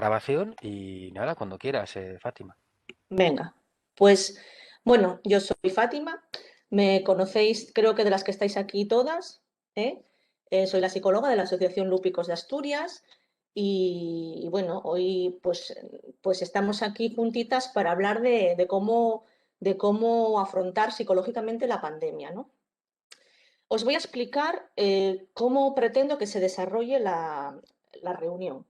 grabación y nada, cuando quieras, Fátima. Venga, pues bueno, yo soy Fátima, me conocéis creo que de las que estáis aquí todas, ¿eh? Soy la psicóloga de la Asociación Lúpicos de Asturias y bueno, hoy pues estamos aquí juntitas para hablar de cómo afrontar psicológicamente la pandemia, ¿no? Os voy a explicar cómo pretendo que se desarrolle la reunión.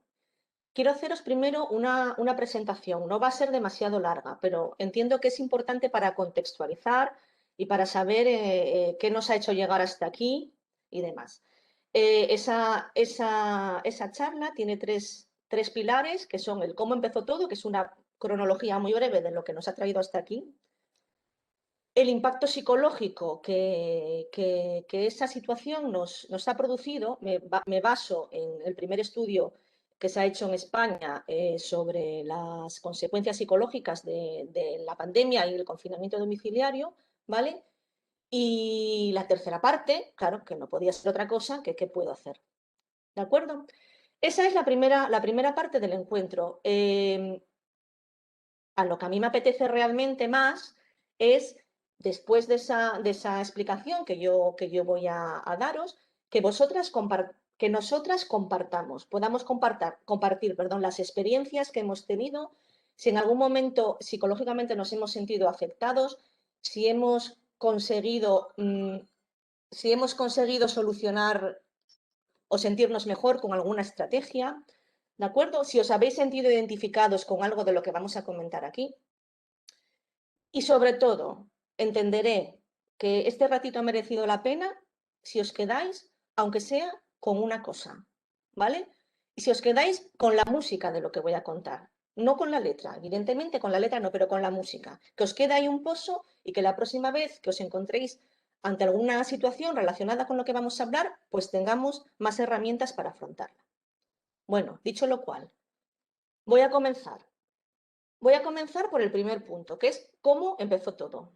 Quiero haceros primero una presentación, no va a ser demasiado larga, pero entiendo que es importante para contextualizar y para saber qué nos ha hecho llegar hasta aquí y demás. Esa charla tiene tres pilares, que son el cómo empezó todo, que es una cronología muy breve de lo que nos ha traído hasta aquí, el impacto psicológico que esa situación nos ha producido. Me baso en el primer estudio que se ha hecho en España sobre las consecuencias psicológicas de la pandemia y el confinamiento domiciliario, ¿vale? Y la tercera parte, claro, que no podía ser otra cosa que qué puedo hacer, ¿de acuerdo? Esa es la primera parte del encuentro. A lo que a mí me apetece realmente más es, después de esa explicación que yo voy a daros, que nosotras compartamos, podamos compartir, perdón, las experiencias que hemos tenido, si en algún momento psicológicamente nos hemos sentido afectados, si hemos conseguido, si hemos conseguido solucionar o sentirnos mejor con alguna estrategia, ¿de acuerdo? Si os habéis sentido identificados con algo de lo que vamos a comentar aquí. Y sobre todo, entenderé que este ratito ha merecido la pena si os quedáis, aunque sea con una cosa, ¿vale? Y si os quedáis con la música de lo que voy a contar, no con la letra, evidentemente con la letra no, pero con la música, que os quede ahí un pozo y que la próxima vez que os encontréis ante alguna situación relacionada con lo que vamos a hablar, pues tengamos más herramientas para afrontarla. Bueno, dicho lo cual, voy a comenzar. Voy a comenzar por el primer punto, que es cómo empezó todo.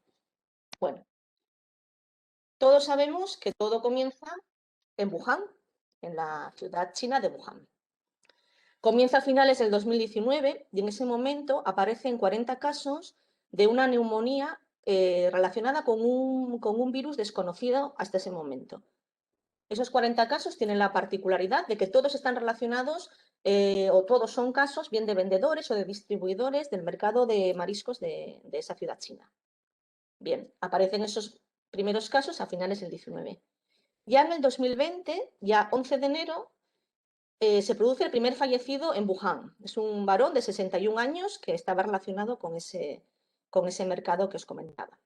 Bueno, todos sabemos que todo comienza en Wuhan, en la ciudad china de Wuhan. Comienza a finales del 2019 y en ese momento aparecen 40 casos de una neumonía relacionada con un virus desconocido hasta ese momento. Esos 40 casos tienen la particularidad de que todos están relacionados o todos son casos bien de vendedores o de distribuidores del mercado de mariscos de esa ciudad china. Bien, aparecen esos primeros casos a finales del 19. Ya en el 2020, ya 11 de enero, se produce el primer fallecido en Wuhan. Es un varón de 61 años que estaba relacionado con ese mercado que os comentaba.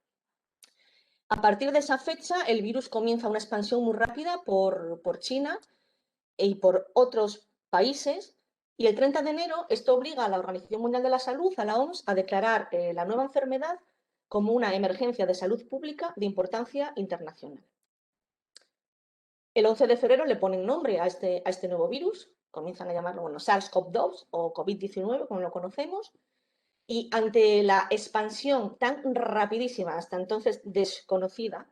A partir de esa fecha, el virus comienza una expansión muy rápida por China y por otros países. Y el 30 de enero esto obliga a la Organización Mundial de la Salud, a la OMS, a declarar la nueva enfermedad como una emergencia de salud pública de importancia internacional. El 11 de febrero le ponen nombre a este nuevo virus, comienzan a llamarlo SARS-CoV-2 o COVID-19, como lo conocemos, y ante la expansión tan rapidísima, hasta entonces desconocida,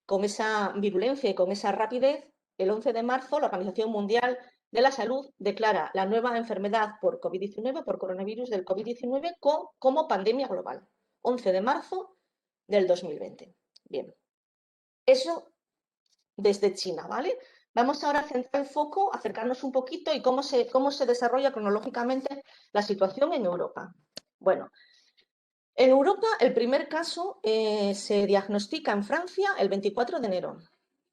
con esa virulencia y con esa rapidez, el 11 de marzo la Organización Mundial de la Salud declara la nueva enfermedad por COVID-19, por coronavirus del COVID-19, como pandemia global. 11 de marzo del 2020. Bien, eso desde China, ¿vale? Vamos ahora a centrar el foco, acercarnos un poquito y cómo se desarrolla cronológicamente la situación en Europa. Bueno, en Europa el primer caso se diagnostica en Francia el 24 de enero.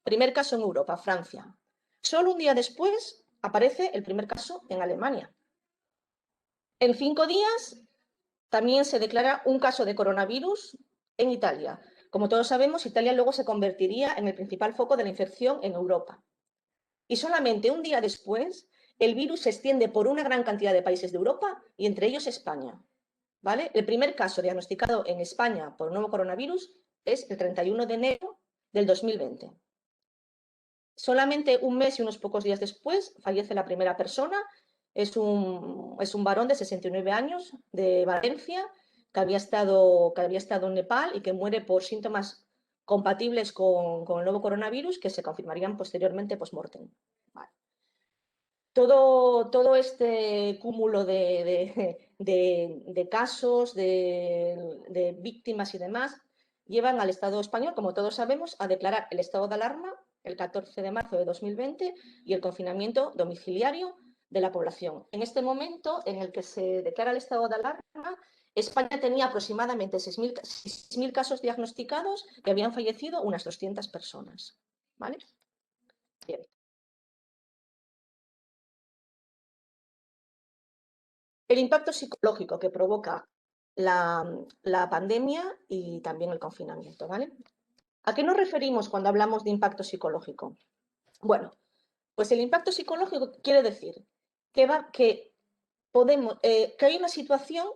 Primer caso en Europa, Francia. Solo un día después aparece el primer caso en Alemania. En 5 días también se declara un caso de coronavirus en Italia. Como todos sabemos, Italia luego se convertiría en el principal foco de la infección en Europa. Y solamente un día después, el virus se extiende por una gran cantidad de países de Europa y entre ellos España. ¿Vale? El primer caso diagnosticado en España por un nuevo coronavirus es el 31 de enero del 2020. Solamente un mes y unos pocos días después fallece la primera persona. Es un varón de 69 años de Valencia que había estado en Nepal y que muere por síntomas compatibles con el nuevo coronavirus que se confirmarían posteriormente post-mortem. Vale. todo este cúmulo de casos, de víctimas y demás, llevan al Estado español, como todos sabemos, a declarar el estado de alarma el 14 de marzo de 2020 y el confinamiento domiciliario de la población. En este momento en el que se declara el estado de alarma, España tenía aproximadamente 6.000 casos diagnosticados y habían fallecido unas 200 personas. ¿Vale? Bien. El impacto psicológico que provoca la pandemia y también el confinamiento, ¿vale? ¿A qué nos referimos cuando hablamos de impacto psicológico? Bueno, pues el impacto psicológico quiere decir que hay una situación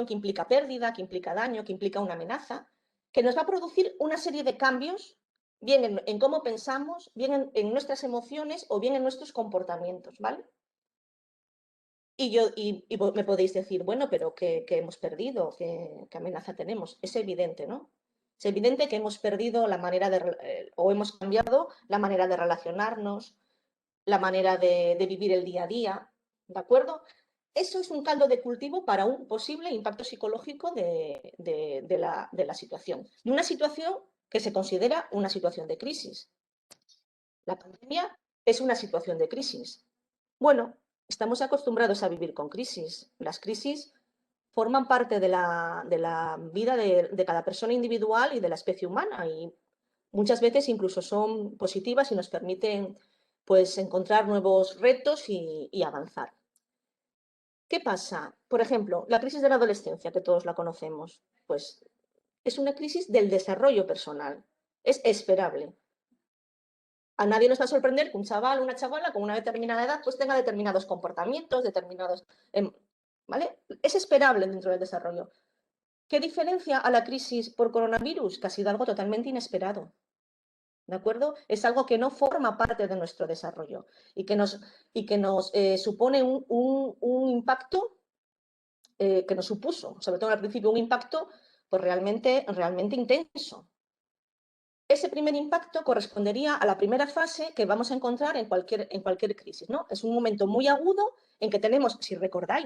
que implica pérdida, que implica daño, que implica una amenaza, que nos va a producir una serie de cambios, bien en cómo pensamos, bien en nuestras emociones o bien en nuestros comportamientos, ¿vale? Y me podéis decir, bueno, pero ¿qué hemos perdido? ¿Qué amenaza tenemos? Es evidente, ¿no? Es evidente que hemos perdido la manera o hemos cambiado la manera de relacionarnos, la manera de vivir el día a día, ¿de acuerdo? Eso es un caldo de cultivo para un posible impacto psicológico de la situación. De una situación que se considera una situación de crisis. La pandemia es una situación de crisis. Bueno, estamos acostumbrados a vivir con crisis. Las crisis forman parte de la vida de cada persona individual y de la especie humana y muchas veces incluso son positivas y nos permiten pues encontrar nuevos retos y avanzar. ¿Qué pasa? Por ejemplo, la crisis de la adolescencia, que todos la conocemos, pues es una crisis del desarrollo personal. Es esperable. A nadie nos va a sorprender que un chaval o una chavala con una determinada edad pues tenga determinados comportamientos, ¿vale? Es esperable dentro del desarrollo. ¿Qué diferencia a la crisis por coronavirus? Que ha sido algo totalmente inesperado. ¿De acuerdo? Es algo que no forma parte de nuestro desarrollo y que nos supone un impacto que nos supuso, sobre todo al principio, un impacto pues realmente intenso. Ese primer impacto correspondería a la primera fase que vamos a encontrar en cualquier crisis, ¿no? Es un momento muy agudo en que tenemos, si recordad,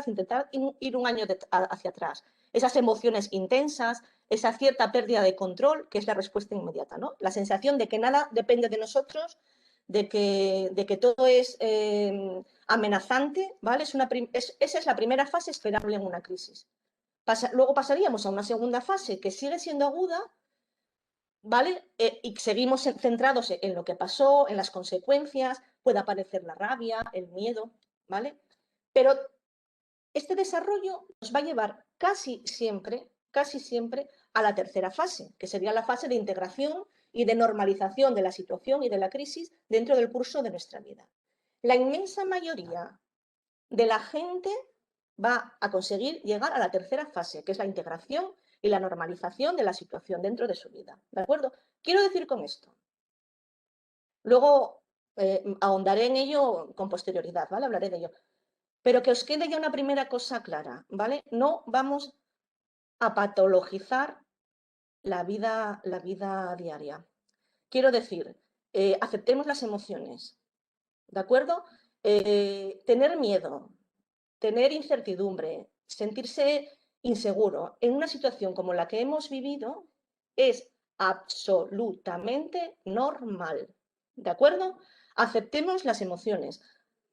intentad ir un año hacia atrás, esas emociones intensas, esa cierta pérdida de control, que es la respuesta inmediata, ¿no? La sensación de que nada depende de nosotros, de que todo es amenazante, ¿vale? Esa es la primera fase esperable en una crisis. Luego pasaríamos a una segunda fase que sigue siendo aguda, ¿vale? Y seguimos centrados en lo que pasó, en las consecuencias, puede aparecer la rabia, el miedo, ¿vale? Pero este desarrollo nos va a llevar casi siempre a la tercera fase, que sería la fase de integración y de normalización de la situación y de la crisis dentro del curso de nuestra vida. La inmensa mayoría de la gente va a conseguir llegar a la tercera fase, que es la integración y la normalización de la situación dentro de su vida. ¿De acuerdo? Quiero decir con esto. Luego ahondaré en ello con posterioridad, ¿vale? Hablaré de ello. Pero que os quede ya una primera cosa clara, ¿vale? No vamos a patologizar la vida diaria. Quiero decir, aceptemos las emociones, ¿de acuerdo? Tener miedo, tener incertidumbre, sentirse inseguro en una situación como la que hemos vivido es absolutamente normal. ¿De acuerdo? Aceptemos las emociones.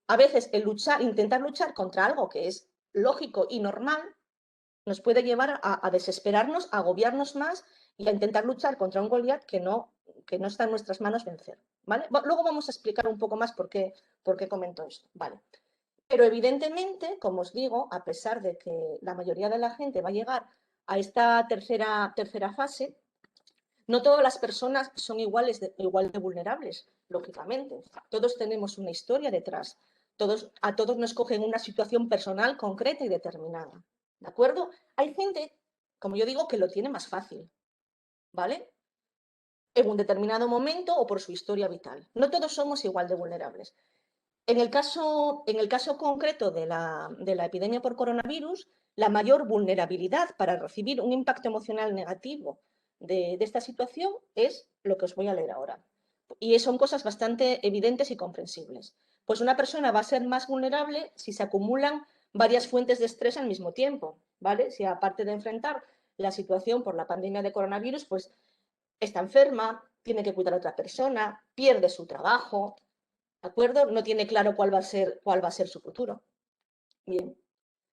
A veces intentar luchar contra algo que es lógico y normal, nos puede llevar a desesperarnos, a agobiarnos más y a intentar luchar contra un Goliat que no está en nuestras manos vencer. ¿Vale? Luego vamos a explicar un poco más por qué comento esto. Vale. Pero evidentemente, como os digo, a pesar de que la mayoría de la gente va a llegar a esta tercera fase, no todas las personas son igual de vulnerables, lógicamente. Todos tenemos una historia detrás. A todos nos cogen una situación personal concreta y determinada. ¿De acuerdo? Hay gente, como yo digo, que lo tiene más fácil, ¿vale? En un determinado momento o por su historia vital. No todos somos igual de vulnerables. En el caso concreto de la epidemia por coronavirus, la mayor vulnerabilidad para recibir un impacto emocional negativo de esta situación es lo que os voy a leer ahora. Y son cosas bastante evidentes y comprensibles. Pues una persona va a ser más vulnerable si se acumulan varias fuentes de estrés al mismo tiempo, ¿vale? Si aparte de enfrentar la situación por la pandemia de coronavirus, pues está enferma, tiene que cuidar a otra persona, pierde su trabajo, ¿de acuerdo? No tiene claro cuál va a ser su futuro. Bien.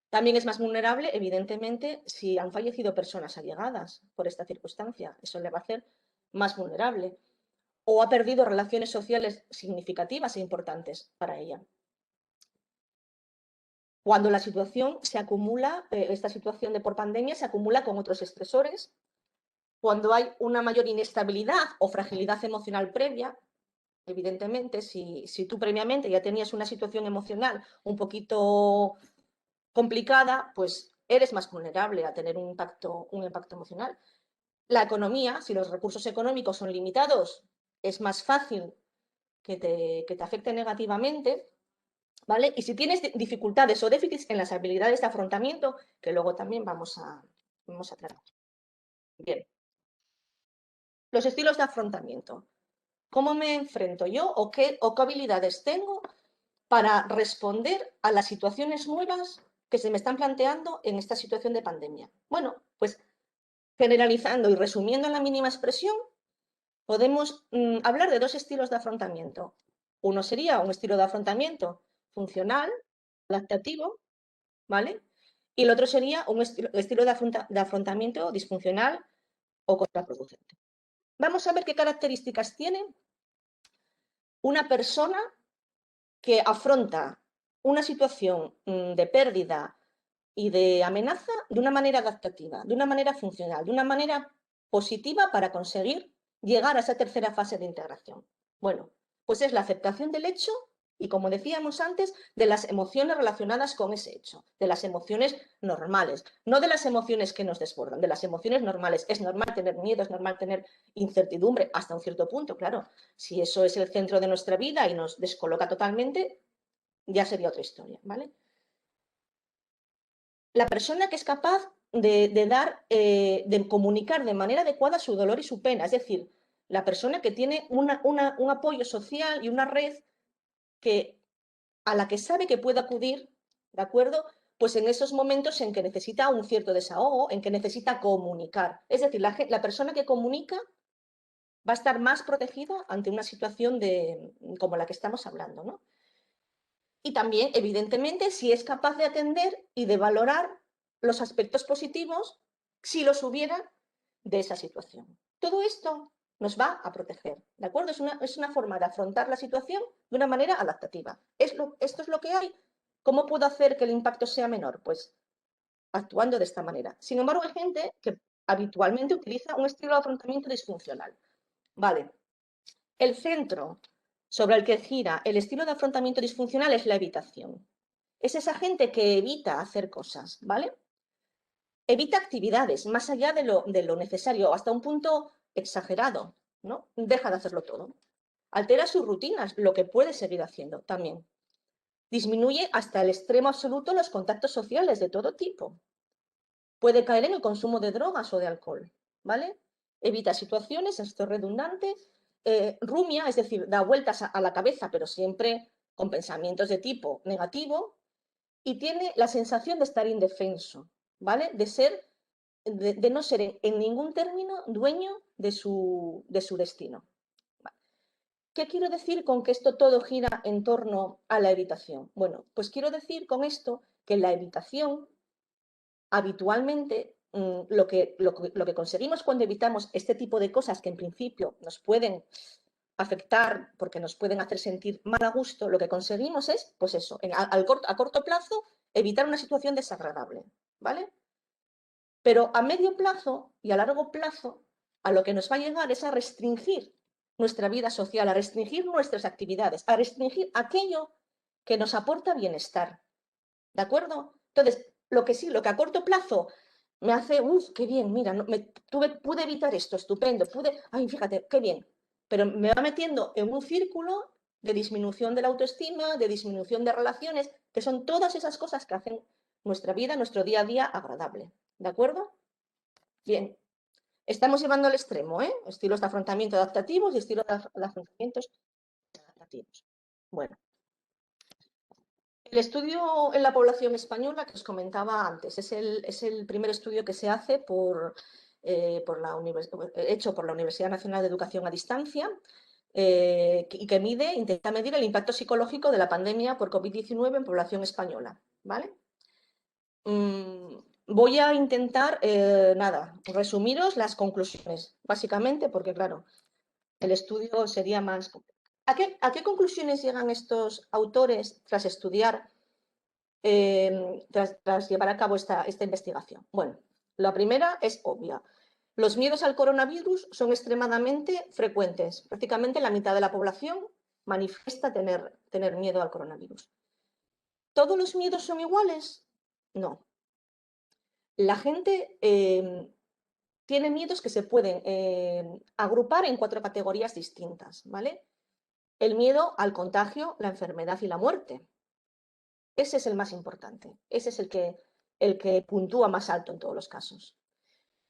También es más vulnerable, evidentemente, si han fallecido personas allegadas por esta circunstancia. Eso le va a hacer más vulnerable. O ha perdido relaciones sociales significativas e importantes para ella. Cuando la situación se acumula, esta situación de por pandemia se acumula con otros estresores, cuando hay una mayor inestabilidad o fragilidad emocional previa, evidentemente, si tú previamente ya tenías una situación emocional un poquito complicada, pues eres más vulnerable a tener un impacto emocional. La economía, si los recursos económicos son limitados, es más fácil que te afecte negativamente, ¿vale? Y si tienes dificultades o déficits en las habilidades de afrontamiento, que luego también vamos a tratar. Bien, los estilos de afrontamiento. ¿Cómo me enfrento yo o qué habilidades tengo para responder a las situaciones nuevas que se me están planteando en esta situación de pandemia? Bueno, pues generalizando y resumiendo en la mínima expresión, podemos hablar de dos estilos de afrontamiento. Uno sería un estilo de afrontamiento funcional, adaptativo, ¿vale? Y el otro sería un estilo de afrontamiento disfuncional o contraproducente. Vamos a ver qué características tiene una persona que afronta una situación de pérdida y de amenaza de una manera adaptativa, de una manera funcional, de una manera positiva para conseguir llegar a esa tercera fase de integración. Bueno, pues es la aceptación del hecho y, como decíamos antes, de las emociones relacionadas con ese hecho, de las emociones normales, no de las emociones que nos desbordan, de las emociones normales. Es normal tener miedo, es normal tener incertidumbre hasta un cierto punto, claro. Si eso es el centro de nuestra vida y nos descoloca totalmente, ya sería otra historia, ¿vale? La persona que es capaz de comunicar de manera adecuada su dolor y su pena, es decir, la persona que tiene un apoyo social y una red que, a la que sabe que puede acudir, ¿de acuerdo? Pues en esos momentos en que necesita un cierto desahogo, en que necesita comunicar. Es decir, la persona que comunica va a estar más protegida ante una situación como la que estamos hablando, ¿no? Y también, evidentemente, si es capaz de atender y de valorar los aspectos positivos, si los hubiera, de esa situación. Todo esto nos va a proteger, ¿de acuerdo? Es una forma de afrontar la situación de una manera adaptativa. Esto es lo que hay. ¿Cómo puedo hacer que el impacto sea menor? Pues actuando de esta manera. Sin embargo, hay gente que habitualmente utiliza un estilo de afrontamiento disfuncional. Vale, el centro sobre el que gira el estilo de afrontamiento disfuncional es la evitación. Es esa gente que evita hacer cosas, ¿vale? Evita actividades más allá de lo necesario, hasta un punto exagerado, ¿no? Deja de hacerlo todo. Altera sus rutinas, lo que puede seguir haciendo también. Disminuye hasta el extremo absoluto los contactos sociales de todo tipo. Puede caer en el consumo de drogas o de alcohol, ¿vale? Evita situaciones, esto es redundante, rumia, es decir, da vueltas a la cabeza, pero siempre con pensamientos de tipo negativo, y tiene la sensación de estar indefenso, ¿vale? De no ser en ningún término dueño de su destino. ¿Qué quiero decir con que esto todo gira en torno a la evitación? Bueno, pues quiero decir con esto que la evitación habitualmente lo que conseguimos cuando evitamos este tipo de cosas que en principio nos pueden afectar porque nos pueden hacer sentir mal a gusto, lo que conseguimos es, pues eso, a corto plazo, evitar una situación desagradable, ¿vale? Pero a medio plazo y a largo plazo, a lo que nos va a llegar es a restringir nuestra vida social, a restringir nuestras actividades, a restringir aquello que nos aporta bienestar, ¿de acuerdo? Entonces, lo que a corto plazo me hace, uff, qué bien, mira, no, pude evitar esto, estupendo, ay, fíjate, qué bien, pero me va metiendo en un círculo de disminución de la autoestima, de disminución de relaciones, que son todas esas cosas que hacen nuestra vida, nuestro día a día agradable, ¿de acuerdo? Bien, estamos llevando al extremo, ¿eh? Estilos de afrontamiento adaptativos y estilos de afrontamientos adaptativos. Bueno. El estudio en la población española que os comentaba antes es el primer estudio que se hace hecho por la Universidad Nacional de Educación a Distancia y que intenta medir el impacto psicológico de la pandemia por COVID-19 en población española. ¿Vale? Voy a intentar, resumiros las conclusiones, básicamente, porque claro, el estudio sería más... a qué conclusiones llegan estos autores tras estudiar, tras llevar a cabo esta investigación? Bueno, la primera es obvia. Los miedos al coronavirus son extremadamente frecuentes. Prácticamente la mitad de la población manifiesta tener miedo al coronavirus. ¿Todos los miedos son iguales? No. La gente tiene miedos que se pueden agrupar en 4 categorías distintas, ¿vale? El miedo al contagio, la enfermedad y la muerte. Ese es el más importante. Ese es el que puntúa más alto en todos los casos.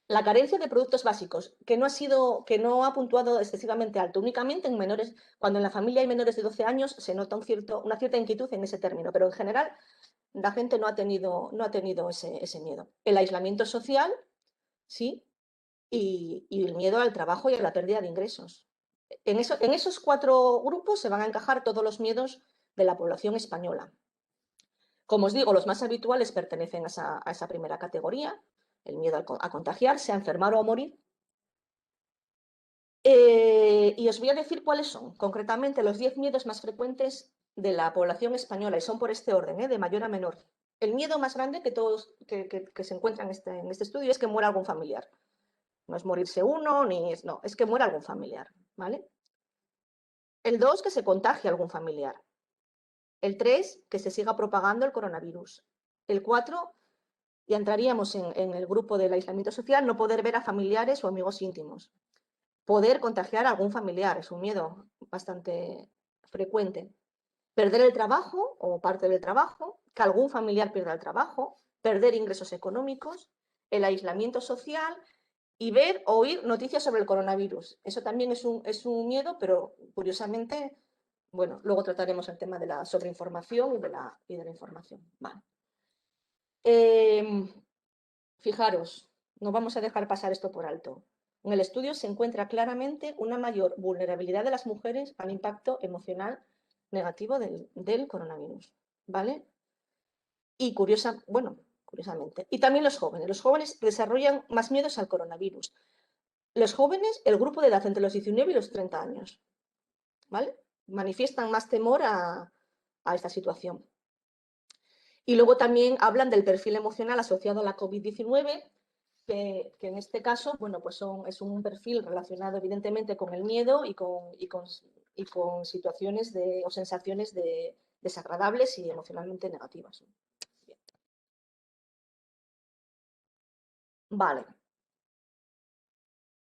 La carencia de productos básicos, que no ha puntuado excesivamente alto, únicamente en menores, cuando en la familia hay menores de 12 años, se nota una cierta inquietud en ese término, pero en general la gente no ha tenido ese miedo. El aislamiento social, sí, y el miedo al trabajo y a la pérdida de ingresos. En esos 4 grupos se van a encajar todos los miedos de la población española. Como os digo, los más habituales pertenecen a esa primera categoría, el miedo a contagiarse, a enfermar o a morir. Y os voy a decir cuáles son, concretamente, los 10 miedos más frecuentes de la población española, y son por este orden, de mayor a menor. El miedo más grande que se encuentra en este estudio es que muera algún familiar. No es morirse uno, no, es que muera algún familiar, ¿vale? El 2, que se contagie algún familiar. El 3, que se siga propagando el coronavirus. El 4, ya entraríamos en el grupo del aislamiento social, no poder ver a familiares o amigos íntimos. Poder contagiar a algún familiar, es un miedo bastante frecuente. Perder el trabajo o parte del trabajo, que algún familiar pierda el trabajo, perder ingresos económicos, el aislamiento social y ver o oír noticias sobre el coronavirus. Eso también es un miedo, pero curiosamente, bueno, luego trataremos el tema de la sobreinformación y de la información. Vale. Fijaros, no vamos a dejar pasar esto por alto. En el estudio se encuentra claramente una mayor vulnerabilidad de las mujeres al impacto emocional negativo del coronavirus, ¿vale? Y curiosamente. Y también los jóvenes. Los jóvenes desarrollan más miedos al coronavirus. Los jóvenes, el grupo de edad entre los 19 y los 30 años, ¿vale? Manifiestan más temor a esta situación. Y luego también hablan del perfil emocional asociado a la COVID-19, que en este caso, bueno, pues es un perfil relacionado evidentemente con el miedo y con situaciones o sensaciones desagradables y emocionalmente negativas. Bien. Vale.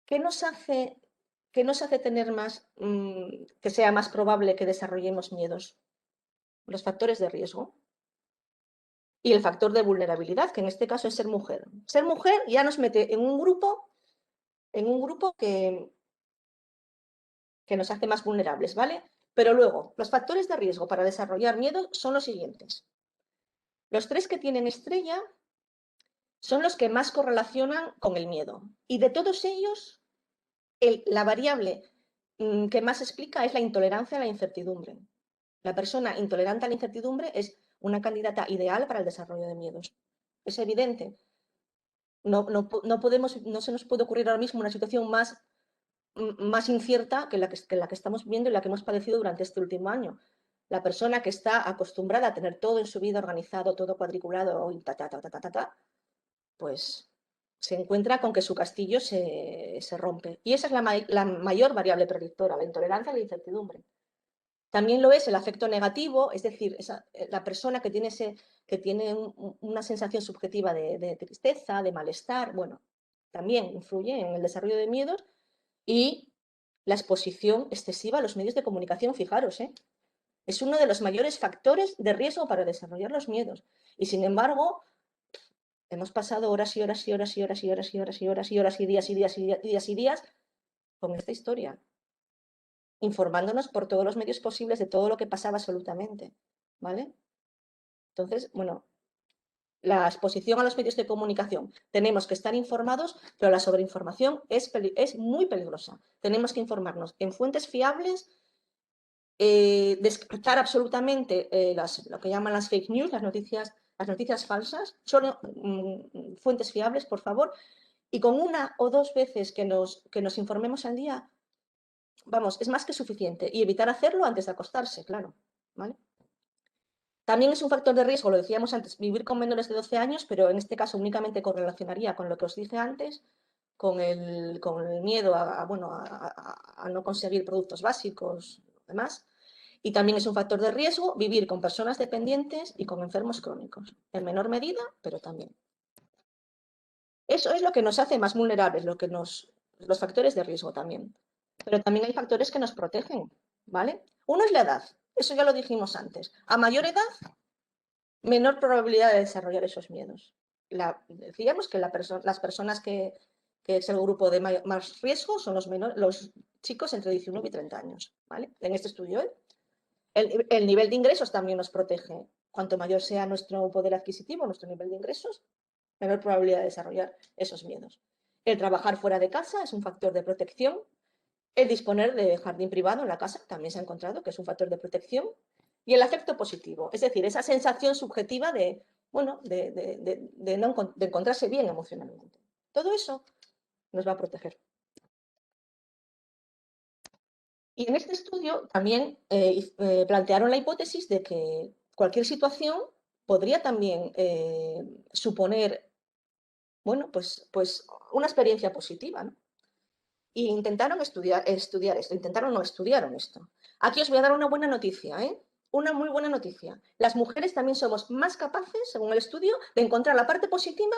¿Qué nos hace, tener que sea más probable que desarrollemos miedos? Los factores de riesgo y el factor de vulnerabilidad, que en este caso es ser mujer. Ser mujer ya nos mete en un grupo que nos hace más vulnerables, ¿vale? Pero luego, los factores de riesgo para desarrollar miedo son los siguientes. Los 3 que tienen estrella son los que más correlacionan con el miedo. Y de todos ellos, la variable que más explica es la intolerancia a la incertidumbre. La persona intolerante a la incertidumbre es una candidata ideal para el desarrollo de miedos. Es evidente. No se nos puede ocurrir ahora mismo una situación más incierta que la que estamos viendo y la que hemos padecido durante este último año. La persona que está acostumbrada a tener todo en su vida organizado, todo cuadriculado, y pues se encuentra con que su castillo se rompe. Y esa es la mayor variable predictora, la intolerancia a la incertidumbre. También lo es el afecto negativo, es decir, la persona que tiene una sensación subjetiva de tristeza, de malestar, bueno, también influye en el desarrollo de miedos. Y la exposición excesiva a los medios de comunicación, fijaros, es uno de los mayores factores de riesgo para desarrollar los miedos. Y sin embargo, hemos pasado horas y horas y horas y horas y horas y horas y horas y horas y días y días y días y días con esta historia, informándonos por todos los medios posibles de todo lo que pasaba absolutamente, ¿vale? Entonces, bueno, la exposición a los medios de comunicación, tenemos que estar informados, pero la sobreinformación es muy peligrosa. Tenemos que informarnos en fuentes fiables, descartar absolutamente lo que llaman las fake news, las noticias falsas, solo fuentes fiables, por favor, y con una o dos veces que nos informemos al día, vamos, es más que suficiente, y evitar hacerlo antes de acostarse, claro, ¿vale? También es un factor de riesgo, lo decíamos antes, vivir con menores de 12 años, pero en este caso únicamente correlacionaría con lo que os dije antes, con el miedo bueno, a no conseguir productos básicos y demás. Y también es un factor de riesgo vivir con personas dependientes y con enfermos crónicos, en menor medida, pero también. Eso es lo que nos hace más vulnerables, los factores de riesgo también. Pero también hay factores que nos protegen, ¿vale? Uno es la edad, eso ya lo dijimos antes. A mayor edad, menor probabilidad de desarrollar esos miedos. Decíamos que las personas que es el grupo de más riesgo son los chicos entre 19 y 30 años, ¿vale? En este estudio, ¿eh? El nivel de ingresos también nos protege. Cuanto mayor sea nuestro poder adquisitivo, nuestro nivel de ingresos, menor probabilidad de desarrollar esos miedos. El trabajar fuera de casa es un factor de protección. El disponer de jardín privado en la casa también se ha encontrado que es un factor de protección. Y el afecto positivo, es decir, esa sensación subjetiva bueno, de encontrarse bien emocionalmente. Todo eso nos va a proteger. Y en este estudio también plantearon la hipótesis de que cualquier situación podría también suponer, bueno, pues una experiencia positiva, ¿no? Y intentaron estudiar esto, intentaron no estudiaron esto. Aquí os voy a dar una buena noticia, ¿eh? Una muy buena noticia. Las mujeres también somos más capaces, según el estudio, de encontrar la parte positiva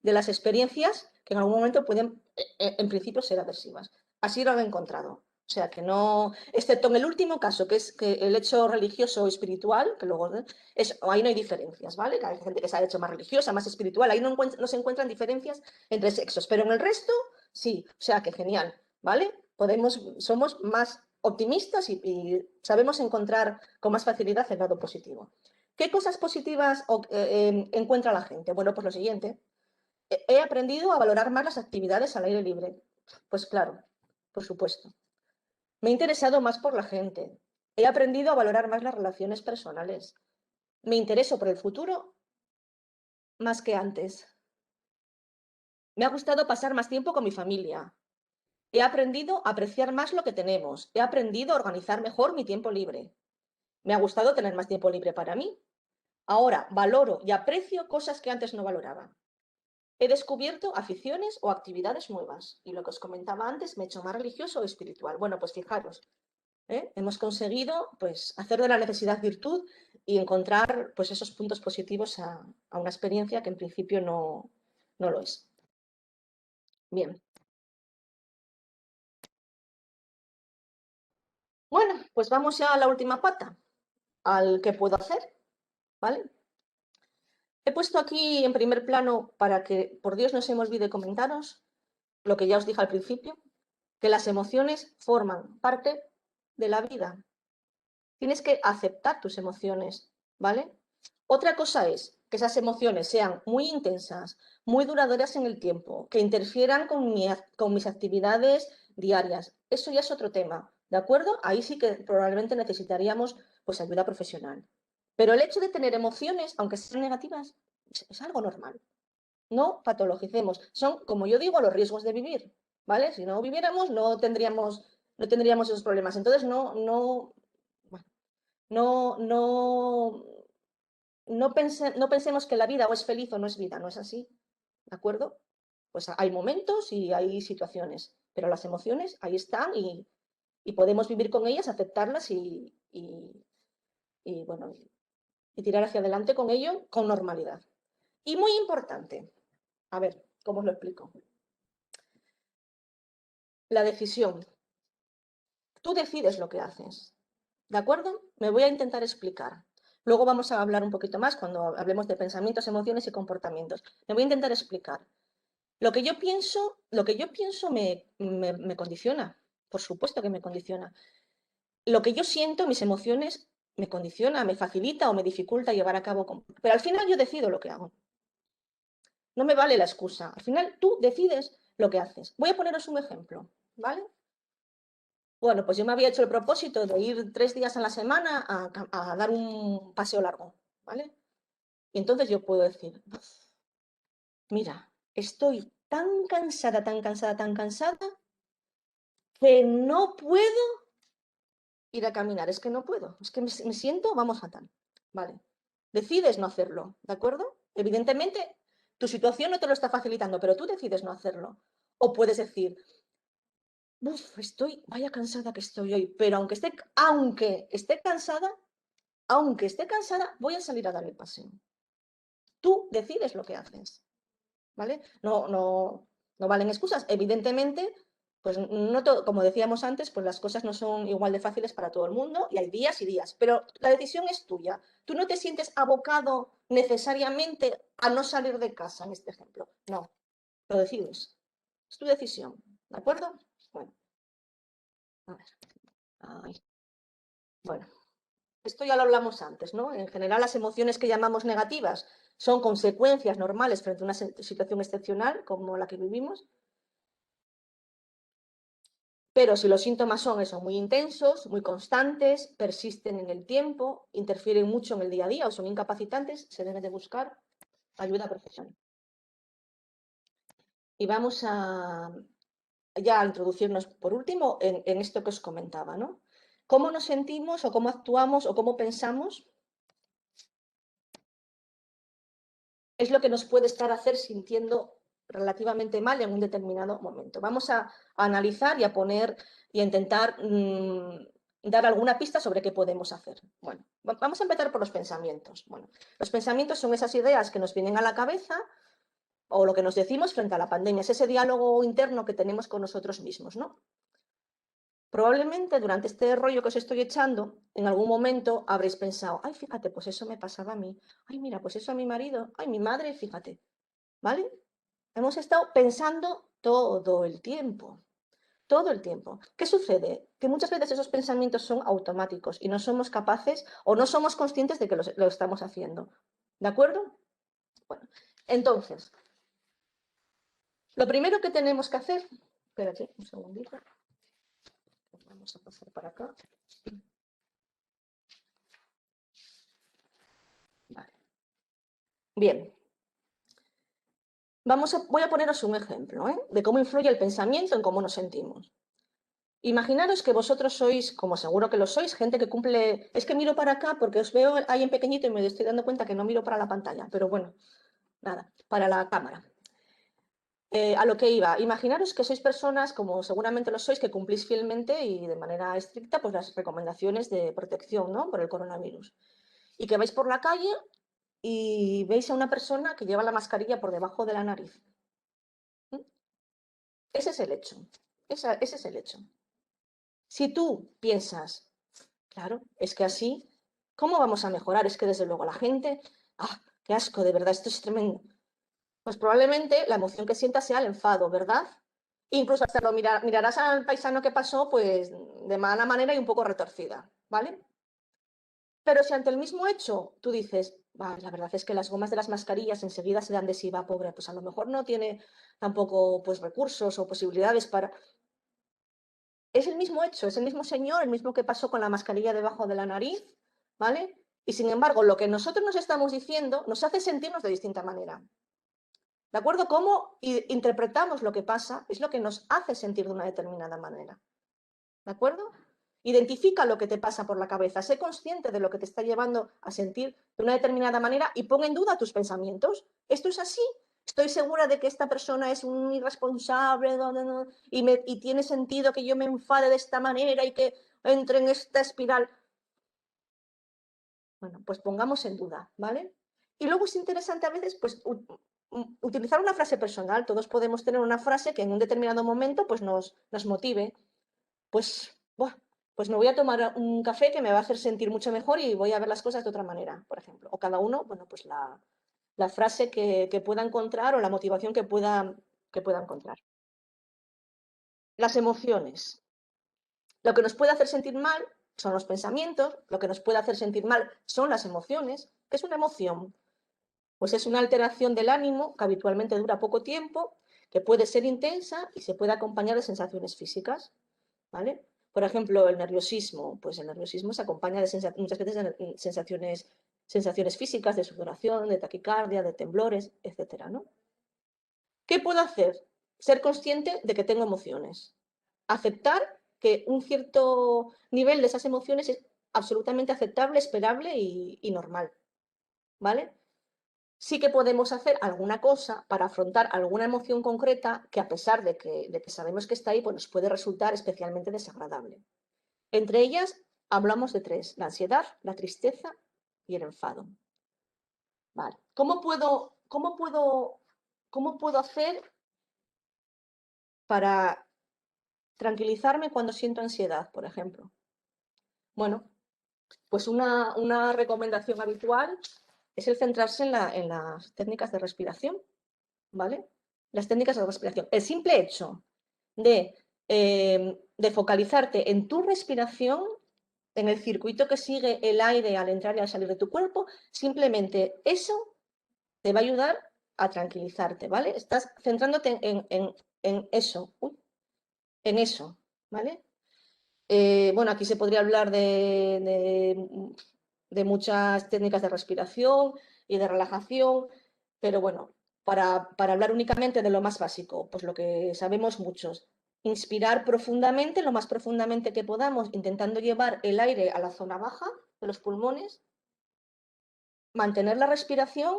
de las experiencias que en algún momento pueden, en principio, ser aversivas. Así lo han encontrado. O sea, que no, excepto en el último caso, que es que el hecho religioso o espiritual, que luego ahí no hay diferencias, ¿vale? Hay gente que se ha hecho más religiosa, más espiritual, ahí no se encuentran diferencias entre sexos, pero en el resto sí, o sea que genial, ¿vale? Somos más optimistas sabemos encontrar con más facilidad el lado positivo. ¿Qué cosas positivas encuentra la gente? Bueno, pues lo siguiente, he aprendido a valorar más las actividades al aire libre. Pues claro, por supuesto. Me he interesado más por la gente. He aprendido a valorar más las relaciones personales. Me intereso por el futuro más que antes. Me ha gustado pasar más tiempo con mi familia. He aprendido a apreciar más lo que tenemos. He aprendido a organizar mejor mi tiempo libre. Me ha gustado tener más tiempo libre para mí. Ahora valoro y aprecio cosas que antes no valoraba. He descubierto aficiones o actividades nuevas. Y lo que os comentaba antes, me he hecho más religioso o espiritual. Bueno, pues fijaros, hemos conseguido pues, hacer de la necesidad virtud y encontrar pues, esos puntos positivos a una experiencia que en principio no lo es. Bien. Bueno, pues vamos ya a la última pata, al que puedo hacer, ¿vale? He puesto aquí en primer plano para que, por Dios, no se me olvide comentaros lo que ya os dije al principio, que las emociones forman parte de la vida. Tienes que aceptar tus emociones, ¿vale? Otra cosa es que esas emociones sean muy intensas, muy duraderas en el tiempo, que interfieran con mis actividades diarias. Eso ya es otro tema, ¿de acuerdo? Ahí sí que probablemente necesitaríamos pues ayuda profesional. Pero el hecho de tener emociones, aunque sean negativas, es algo normal. No patologicemos. Son, como yo digo, los riesgos de vivir, ¿vale? Si no viviéramos, no tendríamos esos problemas. Entonces, bueno, no, no, no pensemos que la vida o es feliz o no es vida, no es así, ¿de acuerdo? Pues hay momentos y hay situaciones, pero las emociones ahí están y podemos vivir con ellas, aceptarlas bueno, y tirar hacia adelante con ello con normalidad. Y muy importante, a ver, ¿cómo os lo explico? La decisión. Tú decides lo que haces, ¿de acuerdo? Me voy a intentar explicar. Luego vamos a hablar un poquito más cuando hablemos de pensamientos, emociones y comportamientos. Me voy a intentar explicar. Lo que yo pienso me condiciona, por supuesto que me condiciona. Lo que yo siento, mis emociones, me condiciona, me facilita o me dificulta llevar a cabo. Pero al final yo decido lo que hago. No me vale la excusa. Al final tú decides lo que haces. Voy a poneros un ejemplo, ¿vale? Bueno, pues yo me había hecho el propósito de ir 3 días a la semana a dar un paseo largo, ¿vale? Y entonces yo puedo decir, mira, estoy tan cansada, tan cansada, tan cansada, que no puedo ir a caminar, es que no puedo, es que me siento, vamos, fatal, ¿vale? Decides no hacerlo, ¿de acuerdo? Evidentemente, tu situación no te lo está facilitando, pero tú decides no hacerlo. O puedes decir, vaya cansada que estoy hoy, pero aunque esté cansada, voy a salir a dar el paseo. Tú decides lo que haces, ¿vale? No valen excusas. Evidentemente, pues no todo, como decíamos antes, pues las cosas no son igual de fáciles para todo el mundo y hay días y días, pero la decisión es tuya. Tú no te sientes abocado necesariamente a no salir de casa, en este ejemplo. No, lo decides. Es tu decisión, ¿de acuerdo? Bueno, a ver. Ay. Bueno, esto ya lo hablamos antes, ¿no? En general, las emociones que llamamos negativas son consecuencias normales frente a una situación excepcional como la que vivimos. Pero si los síntomas son eso, muy intensos, muy constantes, persisten en el tiempo, interfieren mucho en el día a día o son incapacitantes, se debe de buscar ayuda profesional. Y vamos ya a introducirnos por último en esto que os comentaba, ¿no? ¿Cómo nos sentimos o cómo actuamos o cómo pensamos? Es lo que nos puede estar hacer sintiendo relativamente mal en un determinado momento. Vamos a analizar y a poner y a intentar dar alguna pista sobre qué podemos hacer. Bueno, vamos a empezar por los pensamientos. Bueno, los pensamientos son esas ideas que nos vienen a la cabeza o lo que nos decimos frente a la pandemia. Es ese diálogo interno que tenemos con nosotros mismos, ¿no? Probablemente durante este rollo que os estoy echando, en algún momento habréis pensado, ay, fíjate, pues eso me pasaba a mí. Ay, mira, pues eso a mi marido. Ay, mi madre, fíjate. ¿Vale? Hemos estado pensando todo el tiempo, todo el tiempo. ¿Qué sucede? Que muchas veces esos pensamientos son automáticos y no somos capaces o no somos conscientes de que lo estamos haciendo. ¿De acuerdo? Bueno, entonces, lo primero que tenemos que hacer, espérate un segundito, vamos a pasar para acá. Vale. Bien, voy a poneros un ejemplo de cómo influye el pensamiento en cómo nos sentimos. Imaginaros que vosotros sois, como seguro que lo sois, gente que cumple. Es que miro para acá porque os veo ahí en pequeñito y me estoy dando cuenta que no miro para la pantalla, pero bueno, nada, para la cámara. A lo que iba, imaginaros que sois personas, como seguramente lo sois, que cumplís fielmente y de manera estricta pues, las recomendaciones de protección, ¿no? Por el coronavirus. Y que vais por la calle y veis a una persona que lleva la mascarilla por debajo de la nariz. ¿Mm? Ese es el hecho. Ese es el hecho. Si tú piensas, claro, es que así, ¿cómo vamos a mejorar? Es que desde luego la gente, qué asco, de verdad, esto es tremendo. Pues probablemente la emoción que sientas sea el enfado, ¿verdad? Incluso hasta mirarás al paisano que pasó, pues de mala manera y un poco retorcida, ¿vale? Pero si ante el mismo hecho tú dices, la verdad es que las gomas de las mascarillas enseguida se dan de sí, va, pobre, pues a lo mejor no tiene tampoco pues recursos o posibilidades para. Es el mismo hecho, es el mismo señor, el mismo que pasó con la mascarilla debajo de la nariz, ¿vale? Y sin embargo, lo que nosotros nos estamos diciendo nos hace sentirnos de distinta manera. ¿De acuerdo? Cómo interpretamos lo que pasa es lo que nos hace sentir de una determinada manera. ¿De acuerdo? Identifica lo que te pasa por la cabeza, sé consciente de lo que te está llevando a sentir de una determinada manera y pon en duda tus pensamientos. ¿Esto es así? Estoy segura de que esta persona es un irresponsable y tiene sentido que yo me enfade de esta manera y que entre en esta espiral. Bueno, pues pongamos en duda, ¿vale? Y luego es interesante a veces, pues, utilizar una frase personal. Todos podemos tener una frase que en un determinado momento, pues, nos motive. Pues, pues me voy a tomar un café que me va a hacer sentir mucho mejor y voy a ver las cosas de otra manera, por ejemplo. O cada uno, bueno, pues la frase que pueda encontrar o la motivación que pueda encontrar. Las emociones. Lo que nos puede hacer sentir mal son los pensamientos, lo que nos puede hacer sentir mal son las emociones. ¿Qué es una emoción? Pues es una alteración del ánimo que habitualmente dura poco tiempo, que puede ser intensa y se puede acompañar de sensaciones físicas, ¿vale? Por ejemplo, el nerviosismo, pues el nerviosismo se acompaña de muchas veces de sensaciones físicas, de sudoración, de taquicardia, de temblores, etcétera, ¿no? ¿Qué puedo hacer? Ser consciente de que tengo emociones. Aceptar que un cierto nivel de esas emociones es absolutamente aceptable, esperable y normal, ¿vale? Sí que podemos hacer alguna cosa para afrontar alguna emoción concreta que a pesar de que sabemos que está ahí, pues nos puede resultar especialmente desagradable. Entre ellas hablamos de tres: la ansiedad, la tristeza y el enfado. Vale. ¿Cómo puedo hacer para tranquilizarme cuando siento ansiedad, por ejemplo? Bueno, pues una recomendación habitual es el centrarse en las técnicas de respiración, ¿vale? Las técnicas de respiración. El simple hecho de focalizarte en tu respiración, en el circuito que sigue el aire al entrar y al salir de tu cuerpo, simplemente eso te va a ayudar a tranquilizarte, ¿vale? Estás centrándote en eso, en eso, ¿vale? Bueno, aquí se podría hablar de muchas técnicas de respiración y de relajación, pero bueno, para hablar únicamente de lo más básico, pues lo que sabemos muchos: inspirar profundamente, lo más profundamente que podamos, intentando llevar el aire a la zona baja de los pulmones, mantener la respiración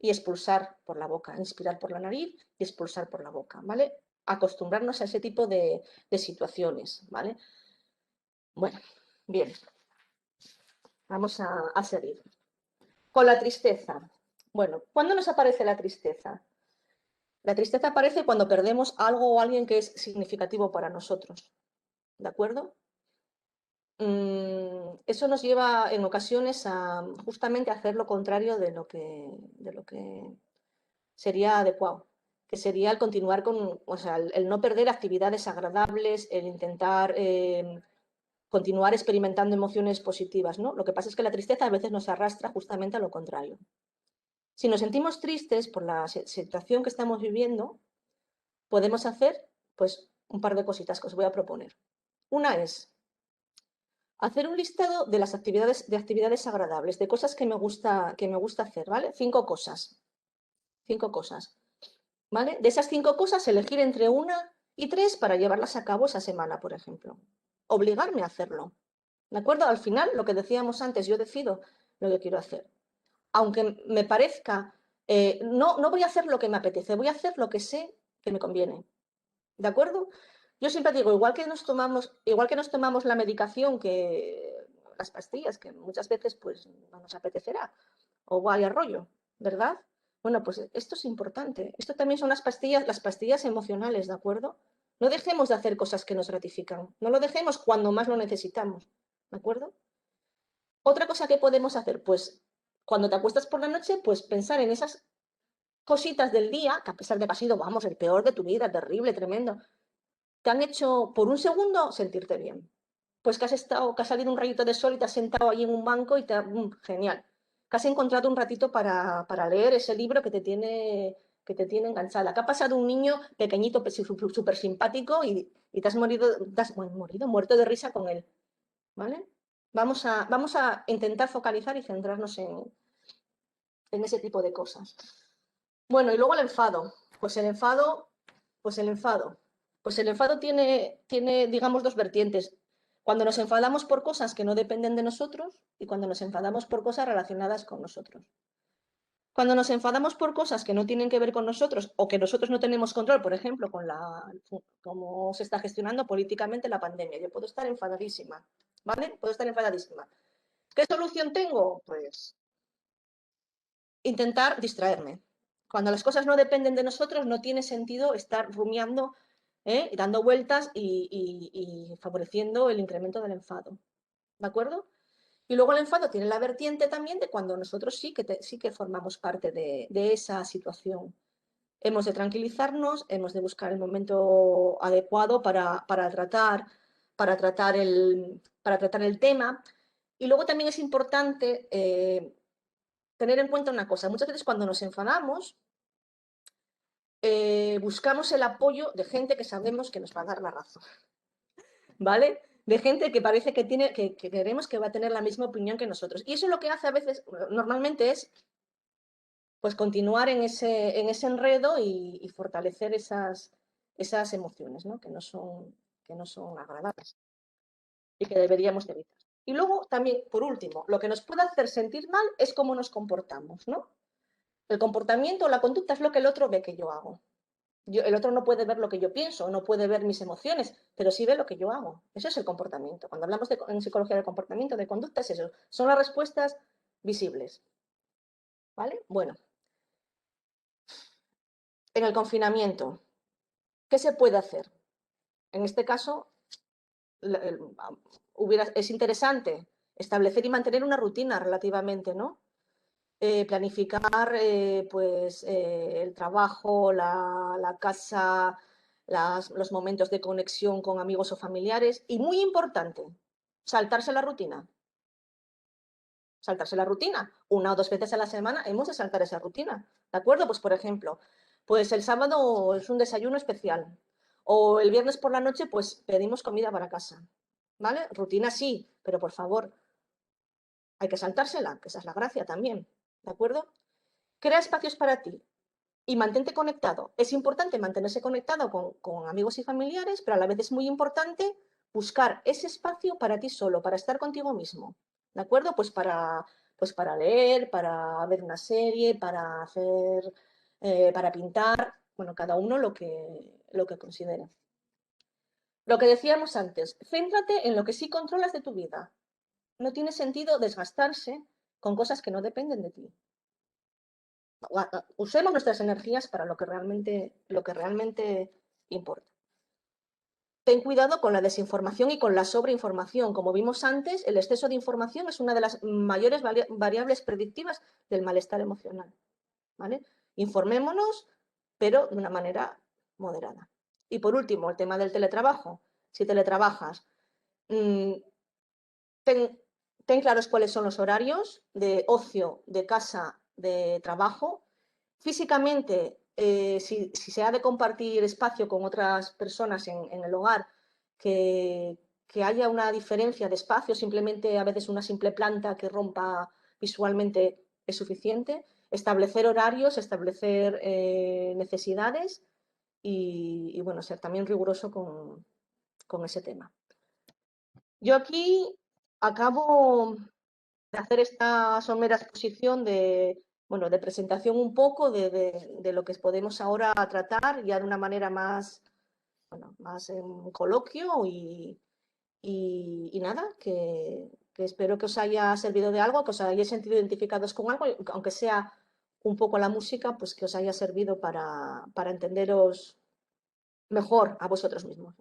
y expulsar por la boca, inspirar por la nariz y expulsar por la boca, ¿vale? Acostumbrarnos a ese tipo de situaciones, ¿vale? Bueno, bien, vamos a seguir. Con la tristeza. Bueno, ¿cuándo nos aparece la tristeza? La tristeza aparece cuando perdemos algo o alguien que es significativo para nosotros, ¿de acuerdo? Eso nos lleva en ocasiones a justamente a hacer lo contrario de lo que sería adecuado, que sería el continuar con, o sea, el no perder actividades agradables, el intentar continuar experimentando emociones positivas, ¿no? Lo que pasa es que la tristeza a veces nos arrastra justamente a lo contrario. Si nos sentimos tristes por la situación que estamos viviendo, podemos hacer, pues, un par de cositas que os voy a proponer. Una es hacer un listado de las actividades agradables, de cosas que me gusta hacer, ¿vale? 5 cosas. 5 cosas, ¿vale? De esas 5 cosas, elegir entre una y tres para llevarlas a cabo esa semana, por ejemplo. Obligarme a hacerlo, ¿de acuerdo? Al final, lo que decíamos antes, yo decido lo que quiero hacer. Aunque me parezca, no voy a hacer lo que me apetece, voy a hacer lo que sé que me conviene, ¿de acuerdo? Yo siempre digo, igual que nos tomamos la medicación, que las pastillas, que muchas veces pues no nos apetecerá, o vaya rollo, ¿verdad? Bueno, pues esto es importante. Esto también son las pastillas emocionales, ¿de acuerdo? No dejemos de hacer cosas que nos gratifican. No lo dejemos cuando más lo necesitamos, ¿de acuerdo? Otra cosa que podemos hacer, pues cuando te acuestas por la noche, pues pensar en esas cositas del día, que a pesar de que ha sido, vamos, el peor de tu vida, terrible, tremendo, te han hecho por un segundo sentirte bien. Pues que ha salido un rayito de sol y te has sentado allí en un banco y genial. Que has encontrado un ratito para leer ese libro que te tiene enganchada. Que ha pasado un niño pequeñito, súper simpático y muerto de risa con él, ¿vale? Vamos a intentar focalizar y centrarnos en ese tipo de cosas. Bueno, y luego el enfado. Pues el enfado, pues el enfado. Pues el enfado tiene, digamos, dos vertientes. Cuando nos enfadamos por cosas que no dependen de nosotros y cuando nos enfadamos por cosas relacionadas con nosotros. Cuando nos enfadamos por cosas que no tienen que ver con nosotros o que nosotros no tenemos control, por ejemplo, con cómo se está gestionando políticamente la pandemia, yo puedo estar enfadadísima, ¿vale? Puedo estar enfadadísima. ¿Qué solución tengo? Pues intentar distraerme. Cuando las cosas no dependen de nosotros, no tiene sentido estar rumiando, dando vueltas y favoreciendo el incremento del enfado. ¿De acuerdo? Y luego el enfado tiene la vertiente también de cuando nosotros sí que formamos parte de esa situación. Hemos de tranquilizarnos, hemos de buscar el momento adecuado para tratar para tratar el tema. Y luego también es importante tener en cuenta una cosa. Muchas veces cuando nos enfadamos, buscamos el apoyo de gente que sabemos que nos va a dar la razón, ¿vale? De gente que parece que queremos que va a tener la misma opinión que nosotros. Y eso lo que hace a veces, normalmente, es pues continuar en ese enredo y fortalecer esas emociones, ¿no? Que no son agradables y que deberíamos de evitar. Y luego también, por último, lo que nos puede hacer sentir mal es cómo nos comportamos, ¿no? El comportamiento o la conducta es lo que el otro ve que yo hago. El otro no puede ver lo que yo pienso, no puede ver mis emociones, pero sí ve lo que yo hago. Eso es el comportamiento. Cuando hablamos en psicología de comportamiento, de conducta, es eso. Son las respuestas visibles. ¿Vale? Bueno, en el confinamiento, ¿qué se puede hacer? En este caso, es interesante establecer y mantener una rutina relativamente, ¿no? Planificar pues, el trabajo, la casa, los momentos de conexión con amigos o familiares. Y muy importante, saltarse la rutina. Saltarse la rutina. Una o dos veces a la semana hemos de saltar esa rutina. ¿De acuerdo? Pues, por ejemplo, pues el sábado es un desayuno especial. O el viernes por la noche, pues pedimos comida para casa. ¿Vale? Rutina sí, pero por favor, hay que saltársela, que esa es la gracia también. ¿De acuerdo? Crea espacios para ti y mantente conectado. Es importante mantenerse conectado con amigos y familiares, pero a la vez es muy importante buscar ese espacio para ti solo, para estar contigo mismo. ¿De acuerdo? Pues para leer, para ver una serie, para hacer, para pintar, bueno, cada uno lo que considere. Lo que decíamos antes, céntrate en lo que sí controlas de tu vida. No tiene sentido desgastarse con cosas que no dependen de ti. Usemos nuestras energías para lo que realmente importa. Ten cuidado con la desinformación y con la sobreinformación. Como vimos antes, el exceso de información es una de las mayores variables predictivas del malestar emocional. ¿Vale? Informémonos, pero de una manera moderada. Y por último, el tema del teletrabajo. Si teletrabajas, mmm, ten, ten claros cuáles son los horarios de ocio, de casa, de trabajo. Físicamente, si se ha de compartir espacio con otras personas en el hogar, que haya una diferencia de espacio, simplemente a veces una simple planta que rompa visualmente es suficiente. Establecer horarios, establecer necesidades y, bueno, ser también riguroso con ese tema. Yo aquí acabo de hacer esta somera exposición bueno, de presentación un poco de lo que podemos ahora tratar ya de una manera más, bueno, más en coloquio y nada, que espero que os haya servido de algo, que os hayáis sentido identificados con algo, aunque sea un poco la música, pues que os haya servido para entenderos mejor a vosotros mismos.